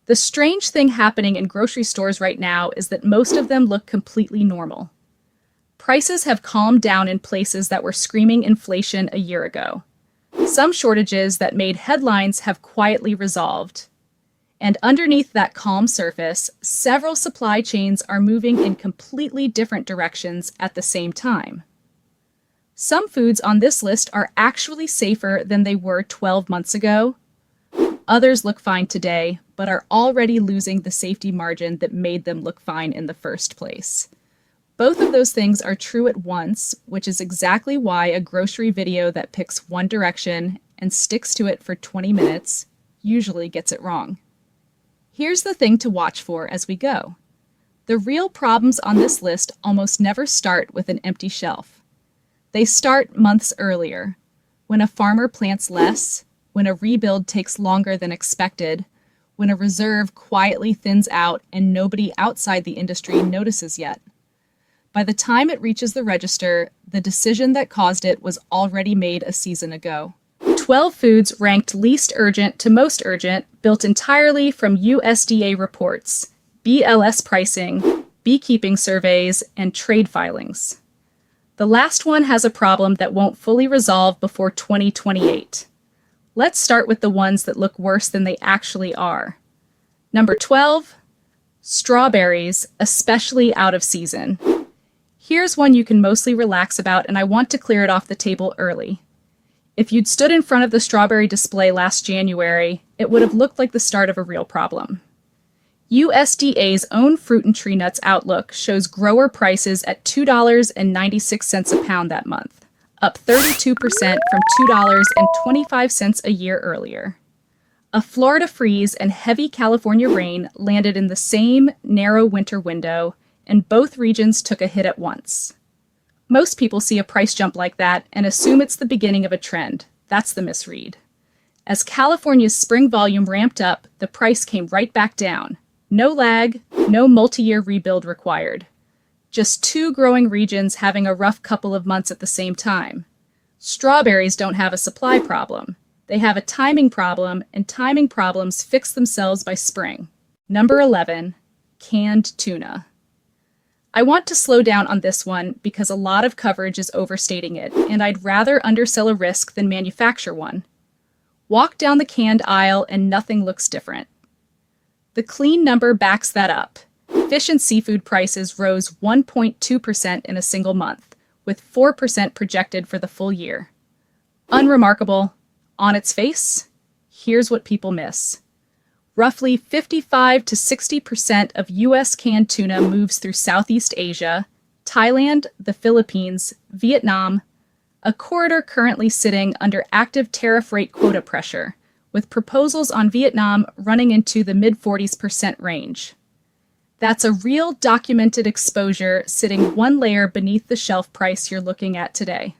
The strange thing happening in grocery stores right now is that most of them look completely normal. Prices have calmed down in places that were screaming inflation a year ago. Some shortages that made headlines have quietly resolved. And underneath that calm surface, several supply chains are moving in completely different directions at the same time. Some foods on this list are actually safer than they were 12 months ago. Others look fine today, but are already losing the safety margin that made them look fine in the first place. Both of those things are true at once, which is exactly why a grocery video that picks one direction and sticks to it for 20 minutes usually gets it wrong. Here's the thing to watch for as we go. The real problems on this list almost never start with an empty shelf. They start months earlier, when a farmer plants less, when a rebuild takes longer than expected, when a reserve quietly thins out and nobody outside the industry notices yet. By the time it reaches the register, the decision that caused it was already made a season ago. 12 foods ranked least urgent to most urgent, built entirely from USDA reports, BLS pricing, beekeeping surveys, and trade filings. The last one has a problem that won't fully resolve before 2028. Let's start with the ones that look worse than they actually are. Number 12, strawberries, especially out of season. Here's one you can mostly relax about, and I want to clear it off the table early. If you'd stood in front of the strawberry display last January, it would have looked like the start of a real problem. USDA's own Fruit and Tree Nuts Outlook shows grower prices at $2.96 a pound that month, up 32% from $2.25 a year earlier. A Florida freeze and heavy California rain landed in the same narrow winter window, and both regions took a hit at once. Most people see a price jump like that and assume it's the beginning of a trend. That's the misread. As California's spring volume ramped up, the price came right back down. No lag, no multi-year rebuild required. Just two growing regions having a rough couple of months at the same time. Strawberries don't have a supply problem. They have a timing problem, and timing problems fix themselves by spring. Number 11, canned tuna. I want to slow down on this one because a lot of coverage is overstating it, and I'd rather undersell a risk than manufacture one. Walk down the canned aisle and nothing looks different. The clean number backs that up. Fish and seafood prices rose 1.2% in a single month, with 4% projected for the full year. Unremarkable. On its face, here's what people miss. Roughly 55 to 60% of U.S. canned tuna moves through Southeast Asia, Thailand, the Philippines, Vietnam, a corridor currently sitting under active tariff rate quota pressure, with proposals on Vietnam running into the mid-40% range. That's a real documented exposure sitting one layer beneath the shelf price you're looking at today.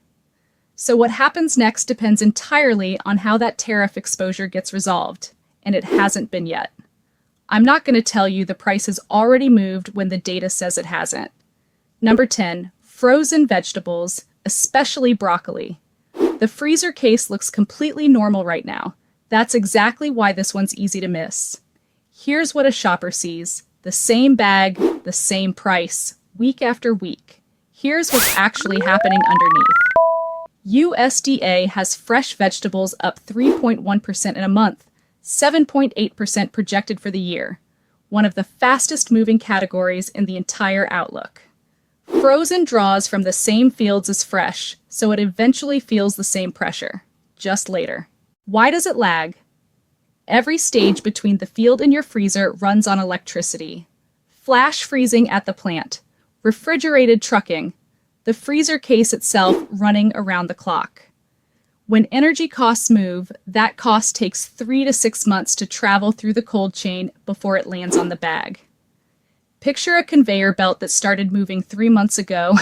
So what happens next depends entirely on how that tariff exposure gets resolved, and it hasn't been yet. I'm not going to tell you the price has already moved when the data says it hasn't. Number 10, frozen vegetables, especially broccoli. The freezer case looks completely normal right now. That's exactly why this one's easy to miss. Here's what a shopper sees. The same bag, the same price, week after week. Here's what's actually happening underneath. USDA has fresh vegetables up 3.1% in a month, 7.8% projected for the year, one of the fastest moving categories in the entire outlook. Frozen draws from the same fields as fresh, so it eventually feels the same pressure, just later. Why does it lag? Every stage between the field and your freezer runs on electricity. Flash freezing at the plant, refrigerated trucking, the freezer case itself running around the clock. When energy costs move, that cost takes 3 to 6 months to travel through the cold chain before it lands on the bag. Picture a conveyor belt that started moving 3 months ago.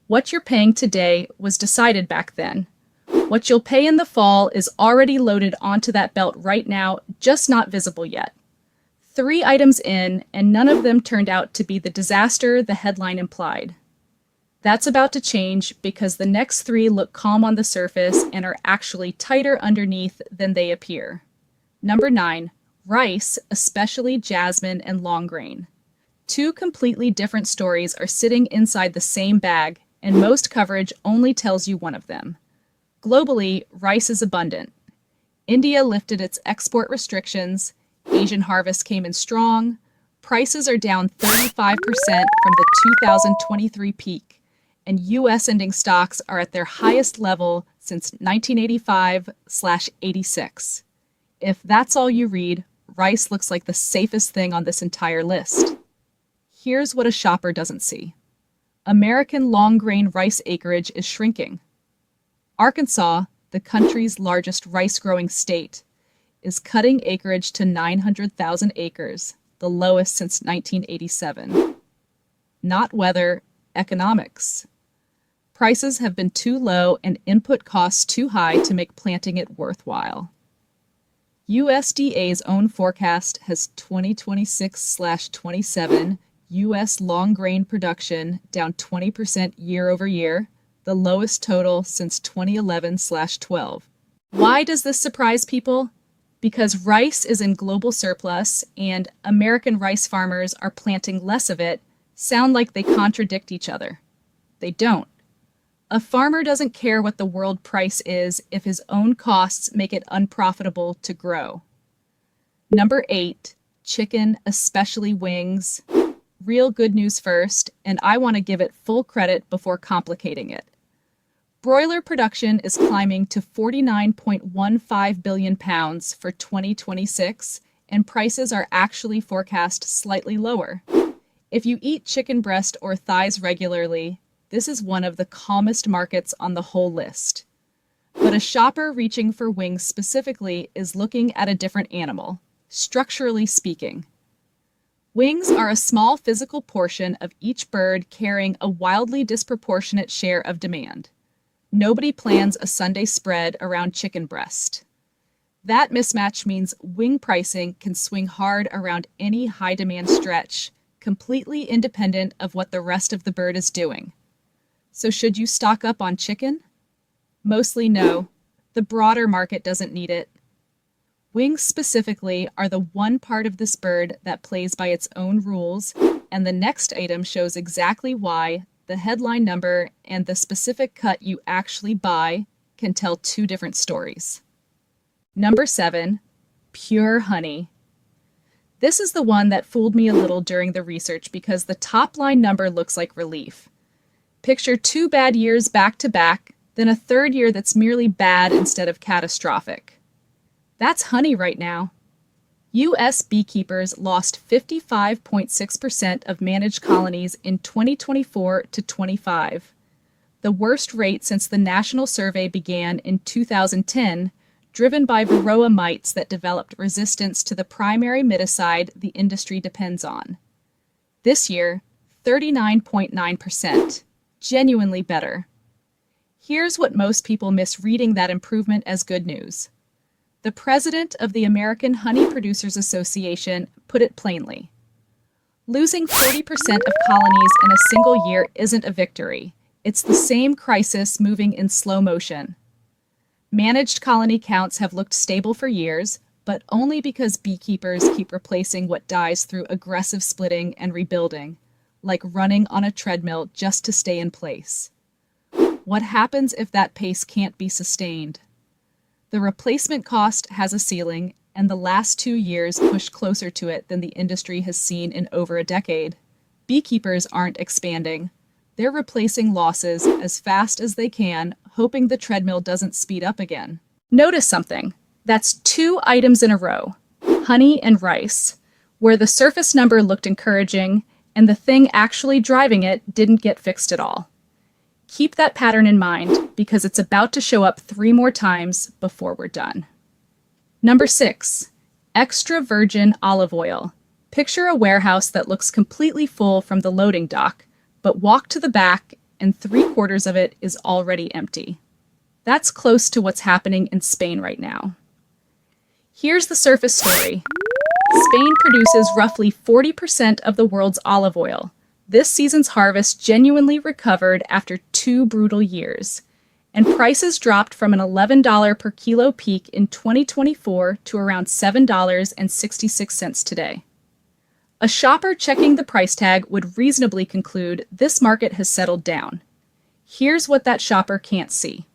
What you're paying today was decided back then. What you'll pay in the fall is already loaded onto that belt right now, just not visible yet. 3 items in, and none of them turned out to be the disaster the headline implied. That's about to change because the next 3 look calm on the surface and are actually tighter underneath than they appear. Number 9, Rice, especially jasmine and long grain. Two completely different stories are sitting inside the same bag, and most coverage only tells you one of them. Globally, rice is abundant. India lifted its export restrictions, Asian harvest came in strong, prices are down 35% from the 2023 peak, and U.S. ending stocks are at their highest level since 1985/86. If that's all you read, rice looks like the safest thing on this entire list. Here's what a shopper doesn't see. American long grain rice acreage is shrinking. Arkansas, the country's largest rice-growing state, is cutting acreage to 900,000 acres, the lowest since 1987. Not weather, economics. Prices have been too low and input costs too high to make planting it worthwhile. USDA's own forecast has 2026/27 U.S. long grain production down 20% year over year, the lowest total since 2011/12. Why does this surprise people? Because rice is in global surplus and American rice farmers are planting less of it sound like they contradict each other. They don't. A farmer doesn't care what the world price is if his own costs make it unprofitable to grow. Number 8, chicken, especially wings. Real good news first, and I want to give it full credit before complicating it. Broiler production is climbing to 49.15 billion pounds for 2026, and prices are actually forecast slightly lower. If you eat chicken breast or thighs regularly, this is one of the calmest markets on the whole list. But a shopper reaching for wings specifically is looking at a different animal, structurally speaking. Wings are a small physical portion of each bird carrying a wildly disproportionate share of demand. Nobody plans a Sunday spread around chicken breast. That mismatch means wing pricing can swing hard around any high-demand stretch, completely independent of what the rest of the bird is doing. So should you stock up on chicken? Mostly no. The broader market doesn't need it. Wings specifically are the one part of this bird that plays by its own rules, and the next item shows exactly why the headline number and the specific cut you actually buy can tell two different stories. Number 7, pure honey. This is the one that fooled me a little during the research because the top line number looks like relief. Picture 2 bad years back to back, then a third year that's merely bad instead of catastrophic. That's honey right now. U.S. beekeepers lost 55.6% of managed colonies in 2024 to 25, the worst rate since the national survey began in 2010, driven by varroa mites that developed resistance to the primary miticide the industry depends on. This year, 39.9%, genuinely better. Here's what most people miss reading that improvement as good news. The president of the American Honey Producers Association put it plainly. Losing 40% of colonies in a single year isn't a victory. It's the same crisis moving in slow motion. Managed colony counts have looked stable for years, but only because beekeepers keep replacing what dies through aggressive splitting and rebuilding, like running on a treadmill just to stay in place. What happens if that pace can't be sustained? The replacement cost has a ceiling, and the last 2 years push closer to it than the industry has seen in over a decade. Beekeepers aren't expanding. They're replacing losses as fast as they can, hoping the treadmill doesn't speed up again. Notice something. That's 2 items in a row, honey and rice, where the surface number looked encouraging and the thing actually driving it didn't get fixed at all. Keep that pattern in mind because it's about to show up 3 more times before we're done. Number 6, extra virgin olive oil. Picture a warehouse that looks completely full from the loading dock, but walk to the back and 3/4 of it is already empty. That's close to what's happening in Spain right now. Here's the surface story. Spain produces roughly 40% of the world's olive oil. This season's harvest genuinely recovered after 2 brutal years, and prices dropped from an $11 per kilo peak in 2024 to around $7.66 today. A shopper checking the price tag would reasonably conclude this market has settled down. Here's what that shopper can't see.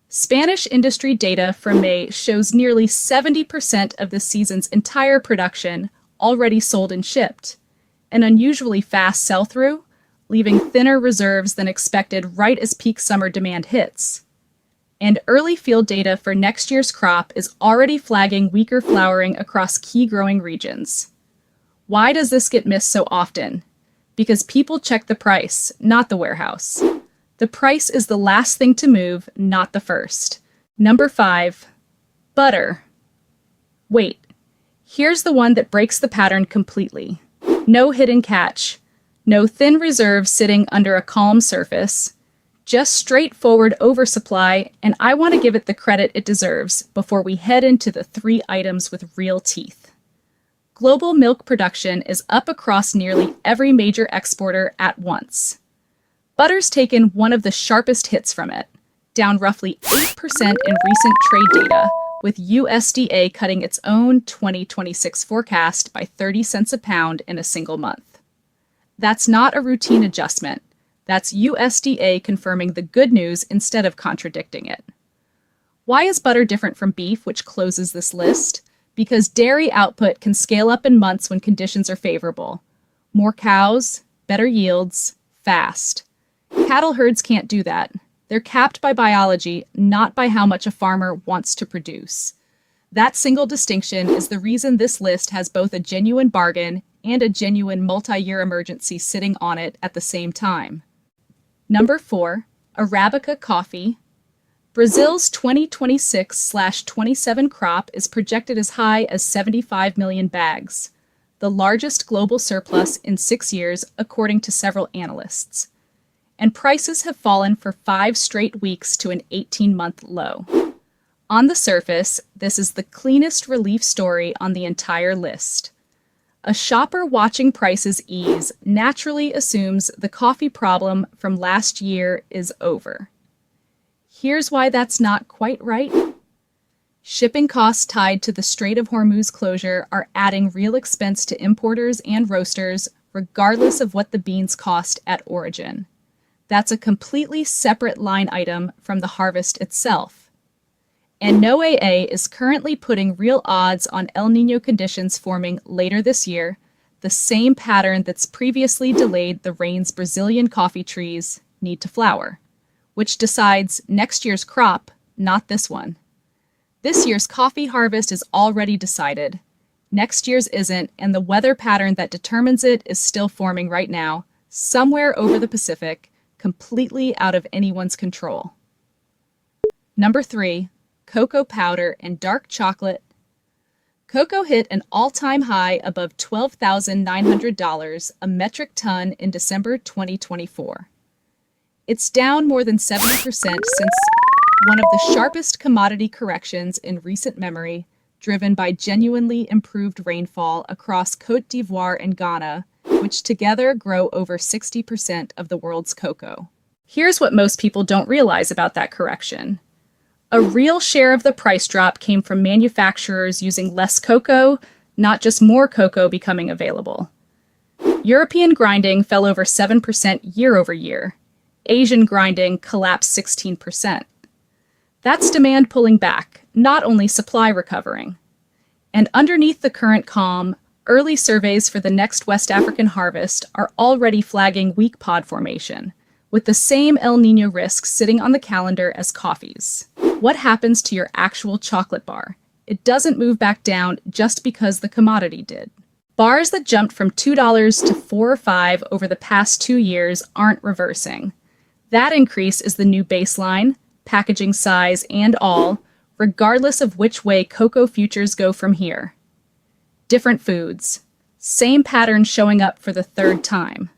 Spanish industry data from May shows nearly 70% of the season's entire production already sold and shipped, an unusually fast sell-through, leaving thinner reserves than expected right as peak summer demand hits. And early field data for next year's crop is already flagging weaker flowering across key growing regions. Why does this get missed so often? Because people check the price, not the warehouse. The price is the last thing to move, not the first. Number 5, butter. Wait, here's the one that breaks the pattern completely. No hidden catch. No thin reserves sitting under a calm surface, just straightforward oversupply, and I want to give it the credit it deserves before we head into the 3 items with real teeth. Global milk production is up across nearly every major exporter at once. Butter's taken one of the sharpest hits from it, down roughly 8% in recent trade data, with USDA cutting its own 2026 forecast by 30 cents a pound in a single month. That's not a routine adjustment. That's USDA confirming the good news instead of contradicting it. Why is butter different from beef, which closes this list? Because dairy output can scale up in months when conditions are favorable. More cows, better yields, fast. Cattle herds can't do that. They're capped by biology, not by how much a farmer wants to produce. That single distinction is the reason this list has both a genuine bargain and a genuine multi-year emergency sitting on it at the same time. Number 4, Arabica coffee. Brazil's 2026/27 crop is projected as high as 75 million bags, the largest global surplus in 6 years, according to several analysts. And prices have fallen for 5 straight weeks to an 18-month low. On the surface, this is the cleanest relief story on the entire list. A shopper watching prices ease naturally assumes the coffee problem from last year is over. Here's why that's not quite right. Shipping costs tied to the Strait of Hormuz closure are adding real expense to importers and roasters, regardless of what the beans cost at origin. That's a completely separate line item from the harvest itself. And NOAA is currently putting real odds on El Niño conditions forming later this year, the same pattern that's previously delayed the rains Brazilian coffee trees need to flower, which decides next year's crop, not this one. This year's coffee harvest is already decided. Next year's isn't, and the weather pattern that determines it is still forming right now, somewhere over the Pacific, completely out of anyone's control. Number 3, cocoa powder and dark chocolate. Cocoa hit an all-time high above $12,900 a metric ton in December 2024. It's down more than 70% since one of the sharpest commodity corrections in recent memory, driven by genuinely improved rainfall across Côte d'Ivoire and Ghana, which together grow over 60% of the world's cocoa. Here's what most people don't realize about that correction. A real share of the price drop came from manufacturers using less cocoa, not just more cocoa becoming available. European grinding fell over 7% year over year. Asian grinding collapsed 16%. That's demand pulling back, not only supply recovering. And underneath the current calm, early surveys for the next West African harvest are already flagging weak pod formation, with the same El Niño risks sitting on the calendar as coffee's. What happens to your actual chocolate bar? It doesn't move back down just because the commodity did. Bars that jumped from $2 to $4 or $5 over the past 2 years aren't reversing. That increase is the new baseline, packaging size and all, regardless of which way cocoa futures go from here. Different foods. Same pattern showing up for the 3rd time.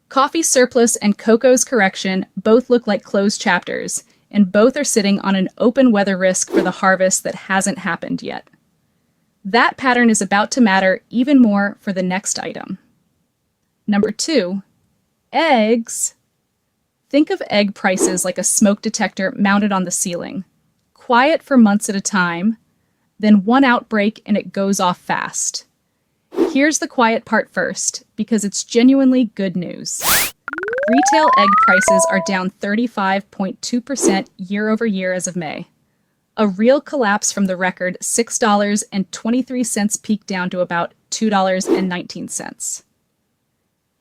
Coffee surplus and cocoa's correction both look like closed chapters, and both are sitting on an open weather risk for the harvest that hasn't happened yet. That pattern is about to matter even more for the next item. Number 2, eggs. Think of egg prices like a smoke detector mounted on the ceiling. Quiet for months at a time, then one outbreak and it goes off fast. Here's the quiet part first, because it's genuinely good news. Retail egg prices are down 35.2% year over year as of May. A real collapse from the record $6.23 peak down to about $2.19.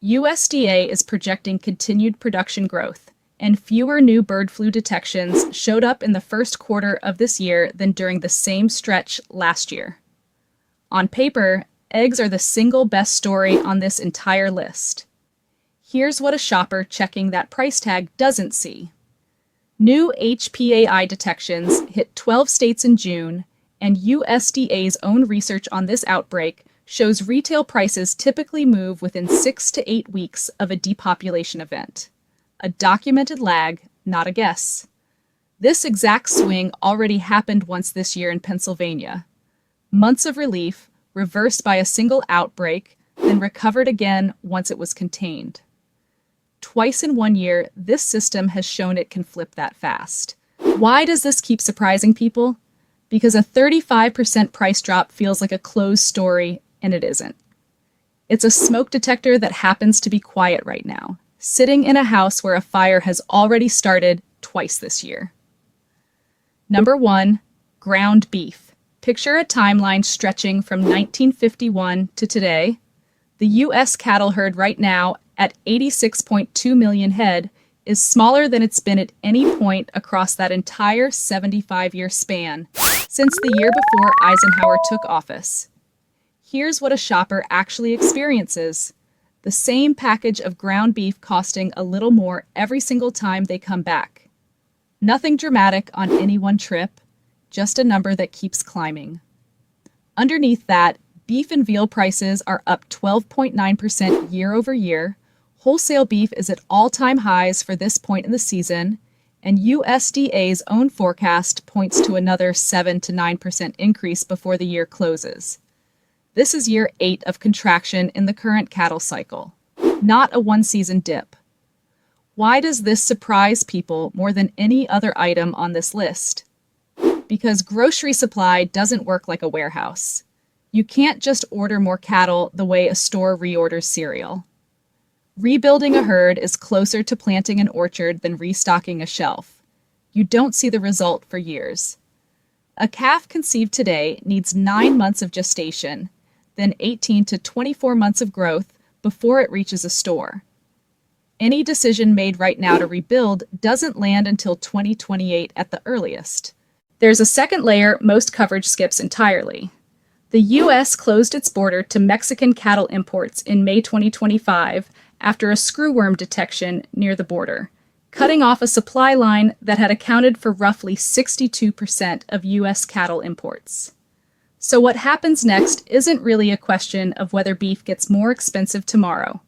USDA is projecting continued production growth, and fewer new bird flu detections showed up in the first quarter of this year than during the same stretch last year. On paper, eggs are the single best story on this entire list. Here's what a shopper checking that price tag doesn't see. New HPAI detections hit 12 states in June, and USDA's own research on this outbreak shows retail prices typically move within 6 to 8 weeks of a depopulation event. A documented lag, not a guess. This exact swing already happened once this year in Pennsylvania. Months of relief, reversed by a single outbreak, then recovered again once it was contained. Twice in 1 year, this system has shown it can flip that fast. Why does this keep surprising people? Because a 35% price drop feels like a closed story, and it isn't. It's a smoke detector that happens to be quiet right now, sitting in a house where a fire has already started twice this year. Number 1, ground beef. Picture a timeline stretching from 1951 to today. The U.S. cattle herd right now, at 86.2 million head, is smaller than it's been at any point across that entire 75-year span since the year before Eisenhower took office. Here's what a shopper actually experiences. The same package of ground beef costing a little more every single time they come back. Nothing dramatic on any one trip, just a number that keeps climbing. Underneath that, beef and veal prices are up 12.9% year over year. Wholesale beef is at all-time highs for this point in the season, and USDA's own forecast points to another 7 to 9% increase before the year closes. This is year 8 of contraction in the current cattle cycle, not a one-season dip. Why does this surprise people more than any other item on this list? Because grocery supply doesn't work like a warehouse. You can't just order more cattle the way a store reorders cereal. Rebuilding a herd is closer to planting an orchard than restocking a shelf. You don't see the result for years. A calf conceived today needs 9 months of gestation, then 18 to 24 months of growth before it reaches a store. Any decision made right now to rebuild doesn't land until 2028 at the earliest. There's a second layer most coverage skips entirely. The U.S. closed its border to Mexican cattle imports in May 2025 after a screwworm detection near the border, cutting off a supply line that had accounted for roughly 62% of U.S. cattle imports. So what happens next isn't really a question of whether beef gets more expensive tomorrow.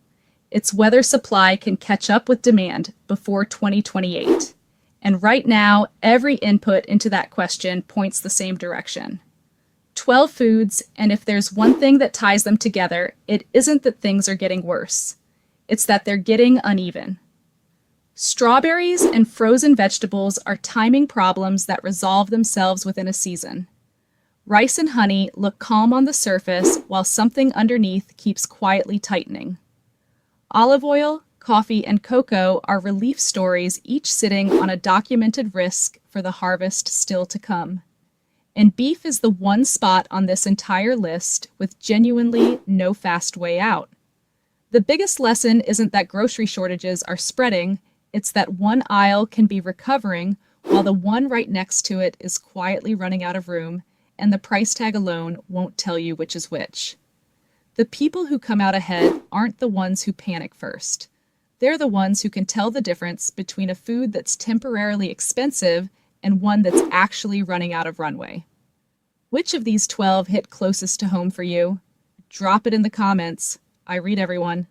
It's whether supply can catch up with demand before 2028. And right now, every input into that question points the same direction. 12 foods, and if there's one thing that ties them together, it isn't that things are getting worse. It's that they're getting uneven. Strawberries and frozen vegetables are timing problems that resolve themselves within a season. Rice and honey look calm on the surface while something underneath keeps quietly tightening. Olive oil, coffee, and cocoa are relief stories, each sitting on a documented risk for the harvest still to come. And beef is the one spot on this entire list with genuinely no fast way out. The biggest lesson isn't that grocery shortages are spreading, it's that one aisle can be recovering while the one right next to it is quietly running out of room, and the price tag alone won't tell you which is which. The people who come out ahead aren't the ones who panic first. They're the ones who can tell the difference between a food that's temporarily expensive and one that's actually running out of runway. Which of these 12 hit closest to home for you? Drop it in the comments. I read everyone.